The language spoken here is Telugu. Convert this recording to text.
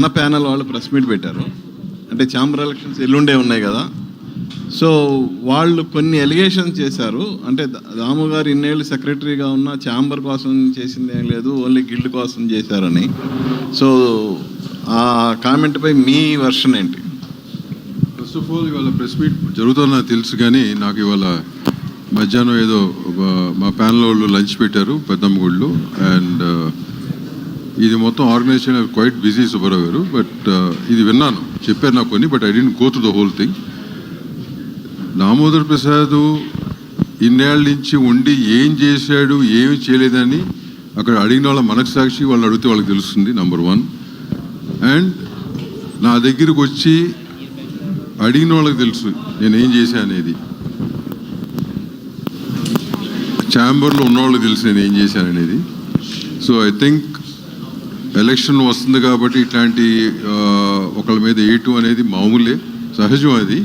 మన ప్యానల్ వాళ్ళు ప్రెస్ మీట్ పెట్టారు. అంటే ఛాంబర్ ఎలక్షన్స్ ఎల్లుండే ఉన్నాయి కదా, సో వాళ్ళు కొన్ని ఎలిగేషన్స్ చేశారు. అంటే దాము గారు ఇన్నేళ్ళు సెక్రటరీగా ఉన్న ఛాంబర్ కోసం చేసింది ఏం లేదు, ఓన్లీ గిల్డ్ కోసం చేశారని. సో ఆ కామెంట్పై మీ వర్షన్ ఏంటి? ఫస్ట్ ఆఫ్ ఆల్ ఇవాళ ప్రెస్ మీట్ జరుగుతుందో తెలుసు, కానీ నాకు ఇవాళ మధ్యాహ్నం ఏదో మా ప్యానల్ వాళ్ళు లంచ్ పెట్టారు పెద్దమ్మగుళ్ళు, అండ్ ఇది మొత్తం ఆర్గనైజేషన్ క్వైట్ బిజీ సుబ్బారావు గారు. బట్ ఇది విన్నాను, చెప్పారు నాకు కొన్ని, but I didn't go through the whole thing. Damodar Prasad ఇన్నేళ్ళ నుంచి ఉండి ఏం చేశాడు ఏమి చేయలేదని అక్కడ అడిగిన వాళ్ళ మనకు సాక్షి, వాళ్ళని అడిగితే వాళ్ళకి తెలుస్తుంది, నంబర్ 1. అండ్ నా దగ్గరికి వచ్చి అడిగిన వాళ్ళకి తెలుసు నేనేం చేశా అనేది. ఛాంబర్లో ఉన్న వాళ్ళకి తెలుసు నేను ఏం చేశాను అనేది. సో ఐ థింక్ ఎలక్షన్ వస్తుంది కాబట్టి ఇట్లాంటి ఒకళ్ళ మీద ఏటు అనేది మామూలే, సహజం అది.